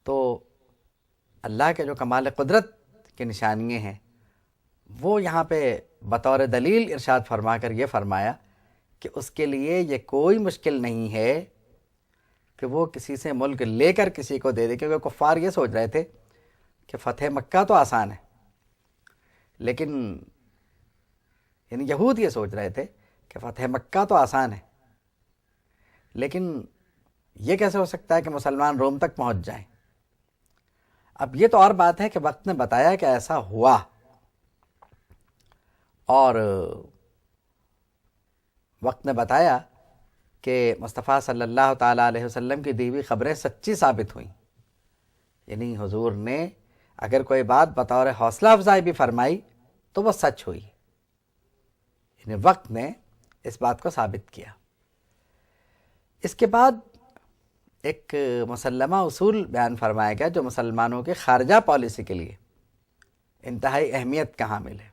تو اللہ کے جو کمال قدرت کی نشانیاں ہیں وہ یہاں پہ بطور دلیل ارشاد فرما کر یہ فرمایا کہ اس کے لیے یہ کوئی مشکل نہیں ہے کہ وہ کسی سے ملک لے کر کسی کو دے دے، کیونکہ کفار یہ سوچ رہے تھے کہ فتح مکہ تو آسان ہے، لیکن یعنی یہود یہ سوچ رہے تھے کہ فتح مکہ تو آسان ہے، لیکن یہ کیسے ہو سکتا ہے کہ مسلمان روم تک پہنچ جائیں۔ اب یہ تو اور بات ہے کہ وقت نے بتایا کہ ایسا ہوا، اور وقت نے بتایا کہ مصطفیٰ صلی اللہ تعالیٰ علیہ وسلم کی دی ہوئی خبریں سچی ثابت ہوئیں، یعنی حضور نے اگر کوئی بات بطور حوصلہ افزائی بھی فرمائی تو وہ سچ ہوئی، یعنی وقت نے اس بات کو ثابت کیا۔ اس کے بعد ایک مسلمہ اصول بیان فرمایا گیا جو مسلمانوں کے خارجہ پالیسی کے لیے انتہائی اہمیت کا حامل ہے۔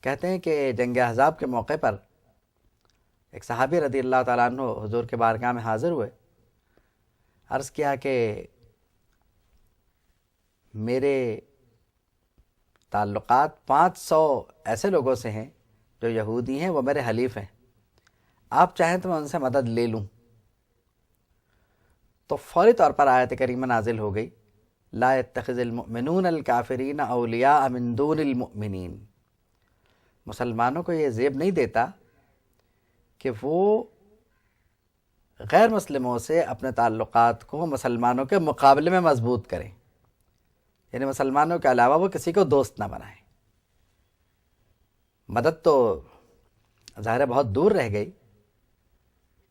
کہتے ہیں کہ جنگ احزاب کے موقع پر ایک صحابی رضی اللہ تعالیٰ عنہ حضور کے بارگاہ میں حاضر ہوئے، عرض کیا کہ میرے تعلقات 500 ایسے لوگوں سے ہیں جو یہودی ہیں، وہ میرے حلیف ہیں، آپ چاہیں تو میں ان سے مدد لے لوں۔ تو فوری طور پر آیت کریمہ نازل ہو گئی، لا يتخذ المؤمنون الکافرین اولیاء من دون المؤمنین۔ مسلمانوں کو یہ زیب نہیں دیتا کہ وہ غیر مسلموں سے اپنے تعلقات کو مسلمانوں کے مقابلے میں مضبوط کریں، یعنی مسلمانوں کے علاوہ وہ کسی کو دوست نہ بنائیں۔ مدد تو ظاہر بہت دور رہ گئی،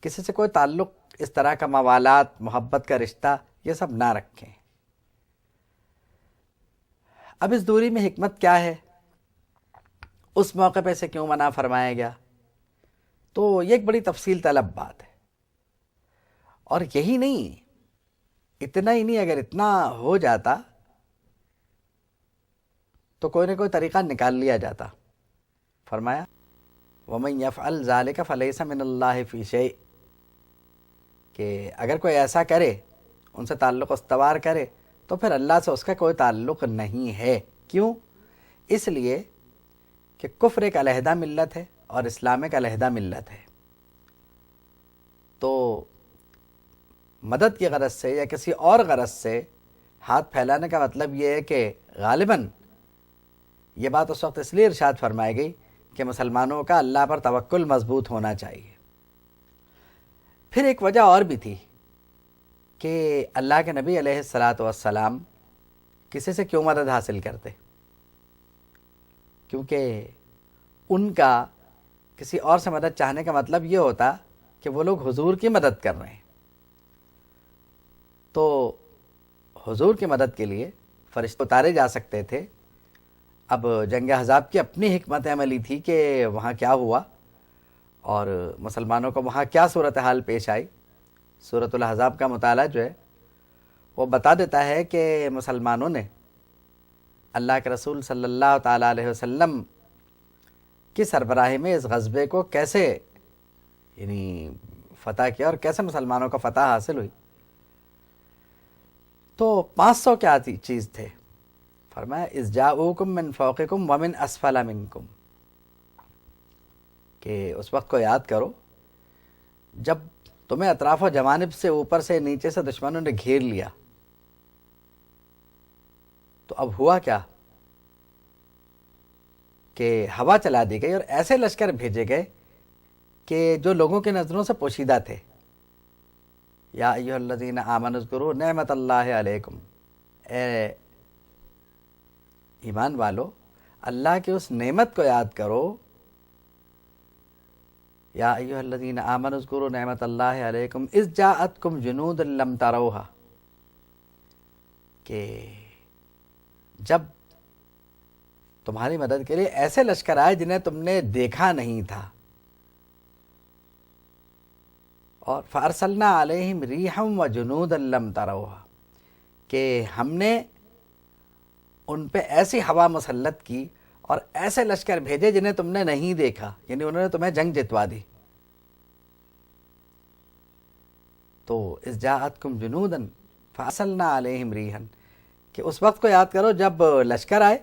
کسی سے کوئی تعلق اس طرح کا موالات، محبت کا رشتہ، یہ سب نہ رکھیں۔ اب اس دوری میں حکمت کیا ہے؟ اس موقع پہ سے کیوں منع فرمایا گیا؟ تو یہ ایک بڑی تفصیل طلب بات ہے، اور یہی نہیں، اتنا ہی نہیں، اگر اتنا ہو جاتا تو کوئی نہ کوئی طریقہ نکال لیا جاتا۔ فرمایا وَمَن يَفْعَلْ ذَلِكَ فَلَيْسَ مِنَ اللَّهِ فِي شَيْءٍ، کہ اگر کوئی ایسا کرے، ان سے تعلق استوار کرے، تو پھر اللہ سے اس کا کوئی تعلق نہیں ہے۔ کیوں؟ اس لیے کہ کفر ایک علیحدہ ملت ہے اور اسلام ایک علیحدہ ملت ہے۔ تو مدد کی غرض سے یا کسی اور غرض سے ہاتھ پھیلانے کا مطلب یہ ہے کہ غالباً یہ بات اس وقت اس لیے ارشاد فرمائی گئی کہ مسلمانوں کا اللہ پر توکل مضبوط ہونا چاہیے۔ پھر ایک وجہ اور بھی تھی کہ اللہ کے نبی علیہ الصلاۃ والسلام کسی سے کیوں مدد حاصل کرتے، کیونکہ ان کا کسی اور سے مدد چاہنے کا مطلب یہ ہوتا کہ وہ لوگ حضور کی مدد کر رہے ہیں۔ تو حضور کی مدد کے لیے فرشتے اتارے جا سکتے تھے۔ اب جنگ احزاب کی اپنی حکمت عملی تھی کہ وہاں کیا ہوا اور مسلمانوں کو وہاں کیا صورتحال پیش آئی۔ سورۃ الاحزاب کا مطالعہ جو ہے وہ بتا دیتا ہے کہ مسلمانوں نے اللہ کے رسول صلی اللہ تعالیٰ علیہ وسلم کی سربراہی میں اس غزبے کو کیسے یعنی فتح کیا اور کیسے مسلمانوں کو فتح حاصل ہوئی۔ تو 500 کیا چیز تھے؟ فرمایا اذ جاؤکم من فوقکم ومن اسفل منکم، کہ اس وقت کو یاد کرو جب تمہیں اطراف و جوانب سے، اوپر سے نیچے سے دشمنوں نے گھیر لیا۔ تو اب ہوا کیا کہ ہوا چلا دی گئی اور ایسے لشکر بھیجے گئے کہ جو لوگوں کی نظروں سے پوشیدہ تھے۔ یا ایھا الذین آمنوا اذکروا نعمت اللہ علیکم، اے ایمان والو اللہ کی اس نعمت کو یاد کرو۔ یا ایھا الذین آمنوا اذکروا نعمت اللہ علیکم اذ جاءتکم جنود لم تروها، کہ جب تمہاری مدد کے لیے ایسے لشکر آئے جنہیں تم نے دیکھا نہیں تھا۔ اور فارسلنا علیہم ریحا وجنودا لم تروها، کہ ہم نے ان پہ ایسی ہوا مسلط کی اور ایسے لشکر بھیجے جنہیں تم نے نہیں دیکھا، یعنی انہوں نے تمہیں جنگ جتوا دی۔ تو اذ جاءتکم جنودا فَأَرْسَلْنَا عَلَيْهِمْ رِيحًا، کہ اس وقت کو یاد کرو جب لشکر آئے،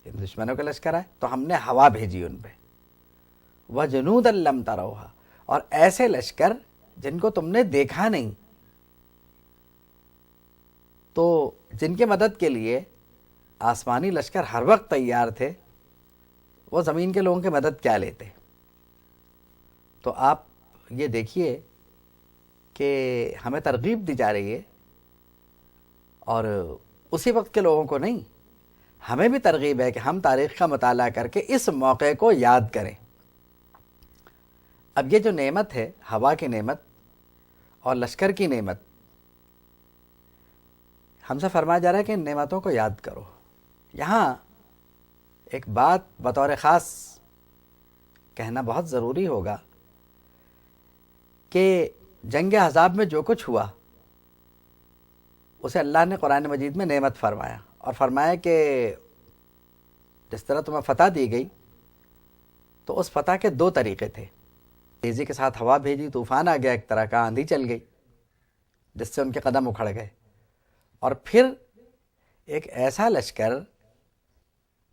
دشمنوں کا لشکر آئے تو ہم نے ہوا بھیجی ان پہ، وَجُنُودًا لَّمْ تَرَوْهَا، اور ایسے لشکر جن کو تم نے دیکھا نہیں، تو جن کے مدد کے لیے آسمانی لشکر ہر وقت تیار تھے، وہ زمین کے لوگوں کی مدد کیا لیتے؟ تو آپ یہ دیکھیے کہ ہمیں ترغیب دی جا رہی ہے، اور اسی وقت کے لوگوں کو نہیں، ہمیں بھی ترغیب ہے کہ ہم تاریخ کا مطالعہ کر کے اس موقع کو یاد کریں۔ اب یہ جو نعمت ہے، ہوا کی نعمت اور لشکر کی نعمت، ہم سے فرمایا جا رہا ہے کہ ان نعمتوں کو یاد کرو۔ یہاں ایک بات بطور خاص کہنا بہت ضروری ہوگا کہ جنگ احزاب میں جو کچھ ہوا اسے اللہ نے قرآن مجید میں نعمت فرمایا، اور فرمایا کہ جس طرح تمہیں فتح دی گئی تو اس فتح کے دو طریقے تھے۔ تیزی کے ساتھ ہوا بھیجی، طوفان آ گیا، ایک طرح کا آندھی چل گئی جس سے ان کے قدم اکھڑ گئے، اور پھر ایک ایسا لشکر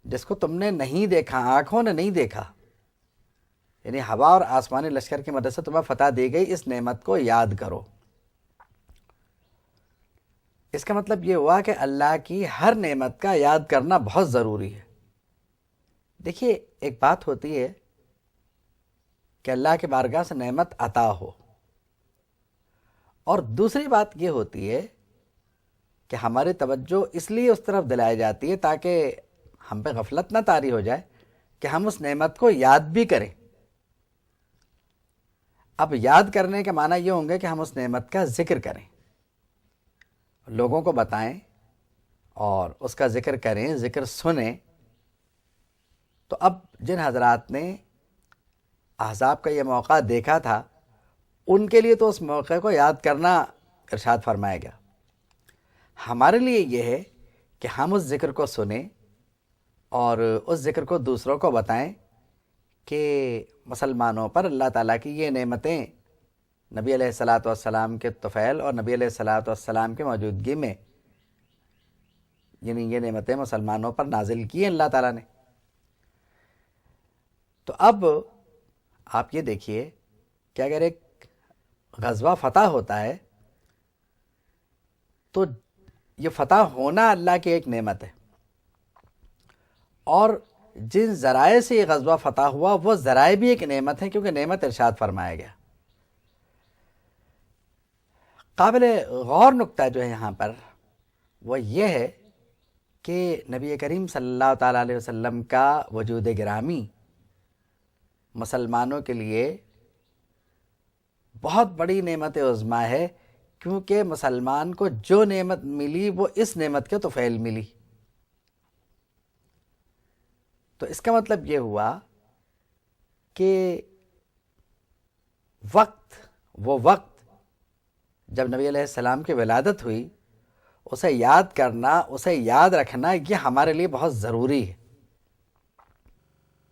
جس کو تم نے نہیں دیکھا، آنکھوں نے نہیں دیکھا، یعنی ہوا اور آسمانی لشکر کی مدد سے تمہیں فتح دی گئی۔ اس نعمت کو یاد کرو۔ اس کا مطلب یہ ہوا کہ اللہ کی ہر نعمت کا یاد کرنا بہت ضروری ہے۔ دیکھیے، ایک بات ہوتی ہے کہ اللہ کے بارگاہ سے نعمت عطا ہو، اور دوسری بات یہ ہوتی ہے کہ ہماری توجہ اس لیے اس طرف دلائی جاتی ہے تاکہ ہم پہ غفلت نہ طاری ہو جائے کہ ہم اس نعمت کو یاد بھی کریں۔ اب یاد کرنے کے معنی یہ ہوں گے کہ ہم اس نعمت کا ذکر کریں، لوگوں کو بتائیں اور اس کا ذکر کریں، ذکر سنیں۔ تو اب جن حضرات نے احزاب کا یہ موقع دیکھا تھا، ان کے لیے تو اس موقع کو یاد کرنا ارشاد فرمایا گیا۔ ہمارے لیے یہ ہے کہ ہم اس ذکر کو سنیں اور اس ذکر کو دوسروں کو بتائیں کہ مسلمانوں پر اللہ تعالیٰ کی یہ نعمتیں نبی علیہ الصلاۃ والسلام کے طفیل اور نبی علیہ الصلاۃ والسلام کے موجودگی میں، یعنی یہ نعمتیں مسلمانوں پر نازل کی ہیں اللہ تعالیٰ نے۔ تو اب آپ یہ دیکھیے کہ اگر ایک غزوہ فتح ہوتا ہے تو یہ فتح ہونا اللہ کی ایک نعمت ہے، اور جن ذرائع سے یہ غزوہ فتح ہوا وہ ذرائع بھی ایک نعمت ہیں، کیونکہ نعمت ارشاد فرمایا گیا۔ قابل غور نکتہ جو ہے یہاں پر وہ یہ ہے کہ نبی کریم صلی اللہ تعالیٰ علیہ وسلم کا وجود گرامی مسلمانوں کے لیے بہت بڑی نعمت عظمیٰ ہے، کیونکہ مسلمان کو جو نعمت ملی وہ اس نعمت کے طفیل ملی۔ تو اس کا مطلب یہ ہوا کہ وہ وقت جب نبی علیہ السلام کی ولادت ہوئی، اسے یاد کرنا، اسے یاد رکھنا، یہ ہمارے لیے بہت ضروری ہے۔